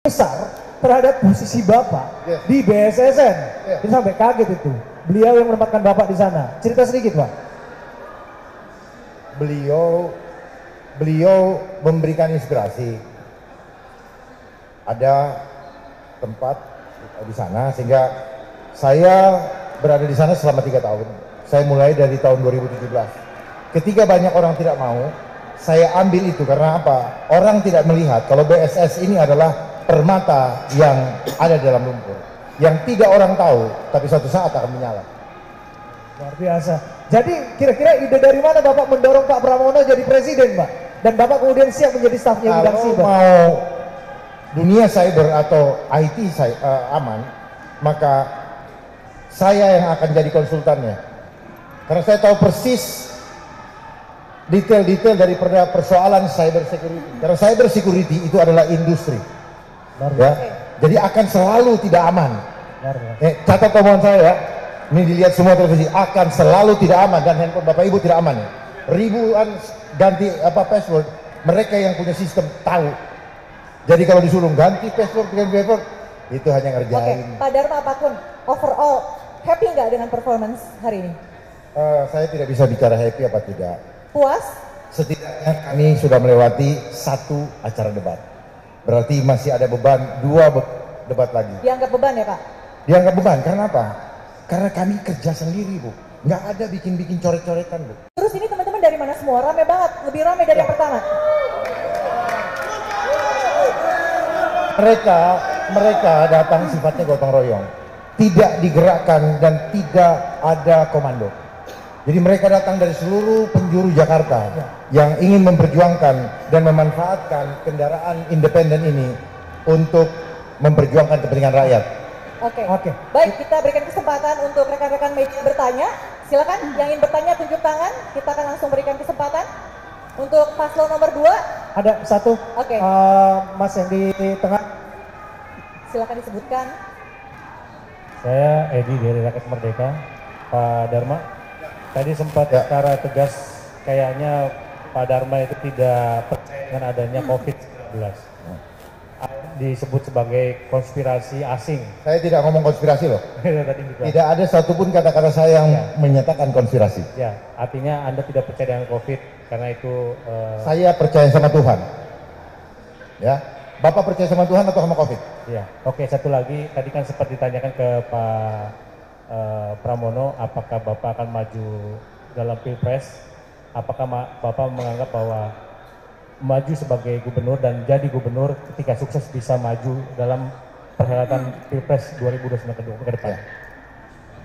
besar terhadap posisi Bapak di BSSN. Itu sampai kaget itu. Beliau yang menempatkan Bapak di sana. Cerita sedikit, Pak. Beliau memberikan inspirasi. Ada tempat di sana sehingga saya berada di sana selama 3 tahun. Saya mulai dari tahun 2017. Ketika banyak orang tidak mau, saya ambil itu karena apa? Orang tidak melihat kalau BSS ini adalah permata yang ada dalam lumpur, yang tidak orang tahu, tapi suatu saat akan menyala. Luar biasa. Jadi kira-kira ide dari mana Bapak mendorong Pak Pramono jadi presiden, Pak? Dan Bapak kemudian siap menjadi stafnya bidang siber? Kalau mau dunia cyber atau IT aman, maka saya yang akan jadi konsultannya. Karena saya tahu persis detail-detail daripada persoalan cyber security. Karena cyber security itu adalah industri. Ya. Jadi akan selalu tidak aman. Catat omongan saya ya. Ini dilihat semua televisi, akan selalu tidak aman dan handphone Bapak Ibu tidak aman. Ribuan ganti password, mereka yang punya sistem tahu. Jadi kalau disuruh ganti password, itu hanya ngerjain. Oke, Pak Dharma, Pak Kun, overall happy nggak dengan performance hari ini? Saya tidak bisa bicara happy apa tidak. Puas? Setidaknya kami sudah melewati 1 acara debat. Berarti masih ada beban 2 debat lagi. Dianggap beban ya Pak? Dianggap beban, karena apa? Karena kami kerja sendiri, Bu. Nggak ada bikin-bikin coret-coretan, Bu. Terus ini teman-teman dari mana semua? Rame banget, lebih rame dari yang pertama. Mereka datang sifatnya gotong royong. Tidak digerakkan dan tidak ada komando. Jadi mereka datang dari seluruh penjuru Jakarta yang ingin memperjuangkan dan memanfaatkan kendaraan independen ini untuk memperjuangkan kepentingan rakyat. Oke. Baik, kita berikan kesempatan untuk rekan-rekan media bertanya. Silakan yang ingin bertanya tunjuk tangan. Kita akan langsung berikan kesempatan. Untuk paslon nomor 2. Ada 1. Oke. Mas yang di tengah. Silakan disebutkan. Saya Edi dari Rakyat Merdeka. Pak Dharma, tadi sempat secara tegas kayaknya Pak Dharma itu tidak percaya dengan adanya COVID-19. Disebut sebagai konspirasi asing. Saya tidak ngomong konspirasi loh. Tidak ada satupun kata-kata saya yang menyatakan konspirasi. Ya, artinya Anda tidak percaya dengan COVID karena itu. Saya percaya sama Tuhan. Ya, Bapak percaya sama Tuhan atau sama COVID? Ya, oke. Satu lagi, tadi kan sempat ditanyakan ke Pak Pramono, apakah Bapak akan maju dalam Pilpres? Apakah Bapak menganggap bahwa maju sebagai gubernur dan jadi gubernur ketika sukses bisa maju dalam perhelatan Pilpres 2029 ke depan?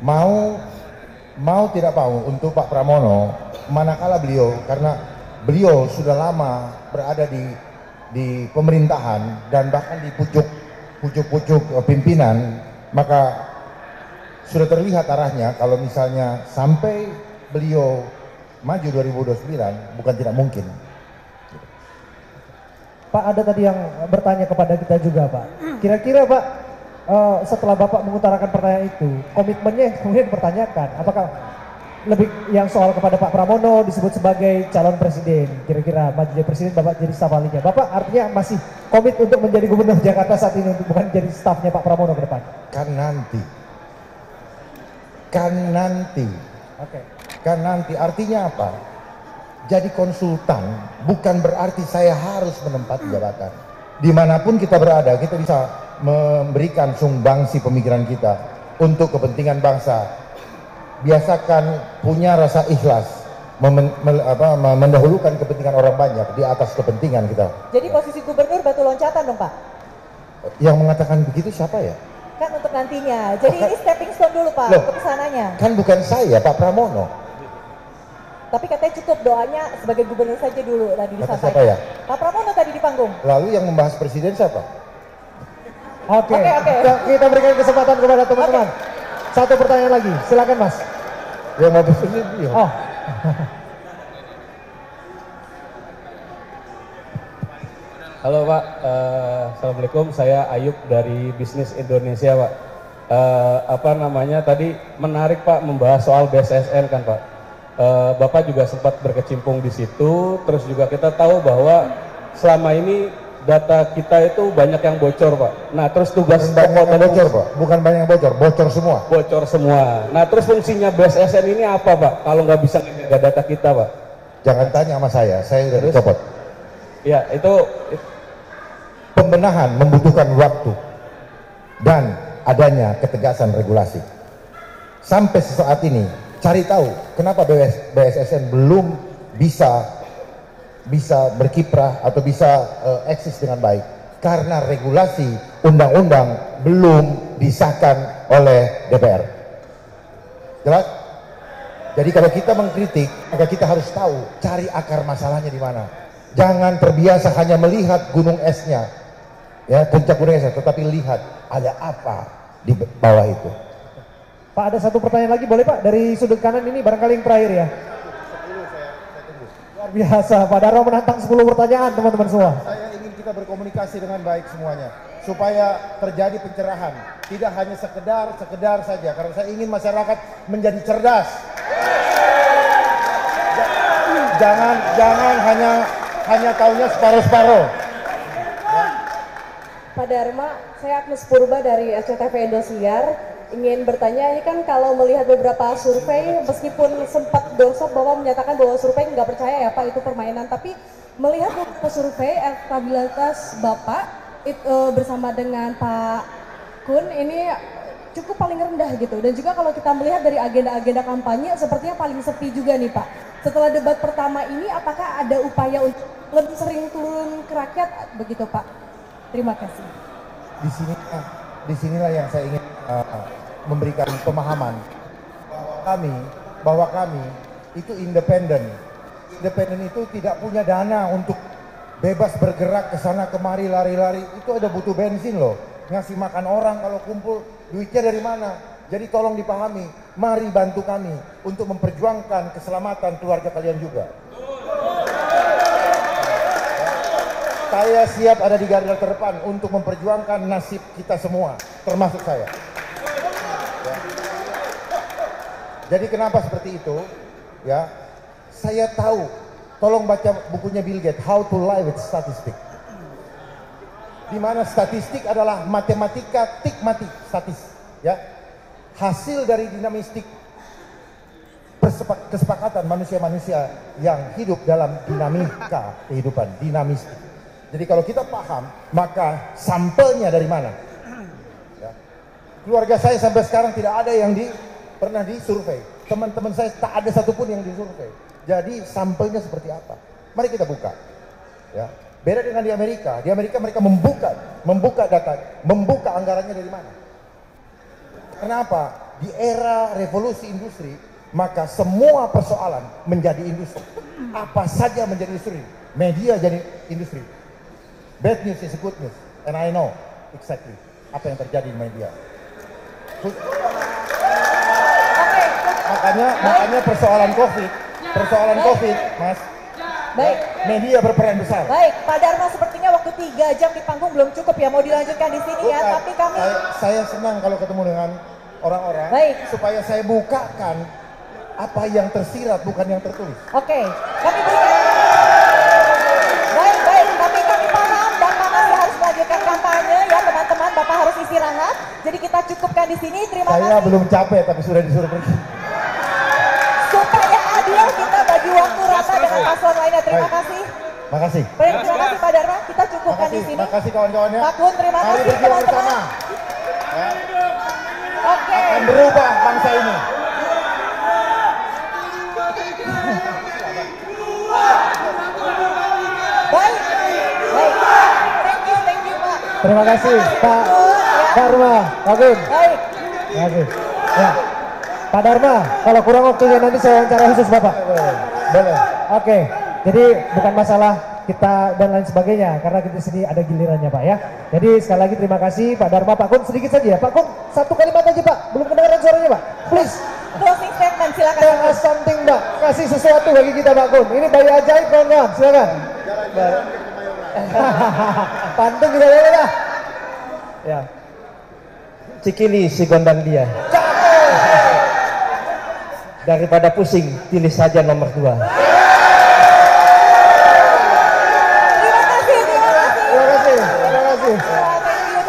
Mau tidak mau untuk Pak Pramono, manakala beliau, karena beliau sudah lama berada di pemerintahan dan bahkan di pucuk pimpinan, maka sudah terlihat arahnya. Kalau misalnya sampai beliau maju 2029, bukan tidak mungkin. Pak, ada tadi yang bertanya kepada kita juga, Pak. Kira-kira Pak, setelah Bapak mengutarakan pertanyaan itu, komitmennya kemudian dipertanyakan. Apakah lebih yang soal kepada Pak Pramono disebut sebagai calon presiden? Kira-kira maju jadi presiden, Bapak jadi staf ahlinya. Bapak artinya masih komit untuk menjadi gubernur Jakarta saat ini, untuk bukan jadi stafnya Pak Pramono ke depan? Kan nanti. Oke. Kan nanti, artinya apa? Jadi konsultan bukan berarti saya harus menempati jabatan. Dimanapun kita berada, kita bisa memberikan sumbangsi pemikiran kita untuk kepentingan bangsa. Biasakan punya rasa ikhlas, mendahulukan kepentingan orang banyak di atas kepentingan kita. Jadi posisi gubernur batu loncatan dong Pak? Yang mengatakan begitu siapa ya? Kan untuk nantinya. Jadi ini stepping stone dulu Pak, ke kesananya. Kan bukan saya, Pak Pramono. Tapi katanya cukup doanya sebagai gubernur saja dulu tadi disampaikan. Siapa ya? Pak Pramono tadi di panggung. Lalu yang membahas presiden siapa? Oke. Kita berikan kesempatan kepada teman-teman. Satu pertanyaan lagi, silakan Mas. Yang mau presiden dia. Oh. Halo Pak, Assalamualaikum. Saya Ayub dari Bisnis Indonesia Pak. Tadi menarik Pak membahas soal BSSN kan Pak. Bapak juga sempat berkecimpung di situ, terus juga kita tahu bahwa selama ini data kita itu banyak yang bocor Pak. Nah terus tugas Banyak yang bocor Pak, bukan banyak yang bocor, bocor semua. bocor semua. Nah terus fungsinya BSSN ini apa Pak? Kalau nggak bisa menjaga data kita Pak? Jangan tanya sama saya udah dicopot. Ya itu Pembenahan membutuhkan waktu dan adanya ketegasan regulasi. Sampai saat ini, cari tahu kenapa BSSN belum bisa berkiprah atau bisa eksis dengan baik, karena regulasi undang-undang belum disahkan oleh DPR. Jelas? Jadi kalau kita mengkritik, maka kita harus tahu cari akar masalahnya di mana. Jangan terbiasa hanya melihat gunung esnya, ya puncak gunung esnya, tetapi lihat ada apa di bawah itu. Pak, ada satu pertanyaan lagi boleh Pak dari sudut kanan ini, barangkali yang terakhir ya. Luar biasa, Pak Darmo menantang 10 pertanyaan teman-teman semua. Saya ingin kita berkomunikasi dengan baik semuanya, supaya terjadi pencerahan, tidak hanya sekedar saja, karena saya ingin masyarakat menjadi cerdas. Jangan hanya tahunya separuh-separuh. Pak Dharma, saya Agnes Purba dari SCTV Indosiar. Ingin bertanya, ini kan kalau melihat beberapa survei, meskipun sempat gosok bahwa menyatakan bahwa survei nggak percaya ya Pak, itu permainan. Tapi melihat beberapa survei, elektabilitas Bapak bersama dengan Pak Kun ini cukup paling rendah gitu. Dan juga kalau kita melihat dari agenda-agenda kampanye, sepertinya paling sepi juga nih Pak. Setelah debat pertama ini, apakah ada upaya untuk lebih sering turun ke rakyat begitu Pak? Terima kasih. Disinilah yang saya ingin memberikan pemahaman bahwa kami itu independen. Independen itu tidak punya dana untuk bebas bergerak ke sana kemari, lari-lari. Itu ada butuh bensin loh. Ngasih makan orang kalau kumpul, duitnya dari mana? Jadi tolong dipahami, mari bantu kami untuk memperjuangkan keselamatan keluarga kalian juga. Saya siap ada di garda terdepan untuk memperjuangkan nasib kita semua, termasuk saya. Ya. Jadi kenapa seperti itu? Ya, saya tahu. Tolong baca bukunya Bill Gates, How to Lie with Statistics. Di mana statistik adalah matematika tikmatik statis. Ya, hasil dari dinamistik kesepakatan manusia-manusia yang hidup dalam dinamika kehidupan, dinamistik. Jadi kalau kita paham, maka sampelnya dari mana? Ya. Keluarga saya sampai sekarang tidak ada yang pernah disurvei. Teman-teman saya tak ada satupun yang disurvei. Jadi sampelnya seperti apa? Mari kita buka. Ya. Beda dengan di Amerika. Di Amerika mereka membuka data, membuka anggarannya dari mana? Kenapa? Di era revolusi industri, maka semua persoalan menjadi industri. Apa saja menjadi industri. Media jadi industri. Bad news is good news, and I know exactly apa yang terjadi di media. Makanya persoalan COVID, Mas. Baik. Media berperan besar. Baik, Pak Dharma sepertinya waktu 3 jam di panggung belum cukup ya, mau dilanjutkan di sini ya, tapi kami... Saya senang kalau ketemu dengan orang-orang, supaya saya bukakan apa yang tersirat, bukan yang tertulis. Oke, kami berikan... Baik, tapi kami paham Bapak masih harus melanjutkan kampanye ya teman-teman, Bapak harus istirahat, jadi kita cukupkan di sini, terima kasih. Saya belum capek tapi sudah disuruh pergi. Supaya adil kita bagi waktu rata dengan paslon lainnya, terima kasih. Makasih. Baik, terima kasih Pak Dharma, kita cukupkan di sini. Makasih kawan-kawannya. Pak Kun, terima kasih teman-teman. Ya. Oke. Akan berubah bangsa ini. Baik. Thank you Pak. Terima kasih Pak Dharma, Pak Gun. Baik. Terima kasih. Ya. Pak Dharma, kalau kurang waktunya nanti saya wawancara khusus Bapak. Boleh. Oke, jadi bukan masalah kita dan lain sebagainya, karena kita sini ada gilirannya Pak ya. Jadi sekali lagi terima kasih Pak Dharma. Pak Kun sedikit saja ya. Pak Kun, satu kalimat aja Pak, belum kedengaran suaranya Pak. Please. Closing statement silakan. Tell us something Pak, kasih sesuatu bagi kita Pak Kun. Ini bayi ajaib kawan-kawan, silakan. Pantun juga boleh lah. Ya. Cikili si gondang dia. Daripada pusing, pilih saja nomor 2. Terima kasih.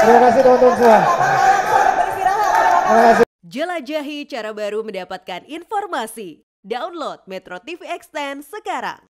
Terima kasih teman-teman semua. Selamat beristirahat. Terima kasih. Jelajahi cara baru mendapatkan informasi. Download Metro TV Extend sekarang.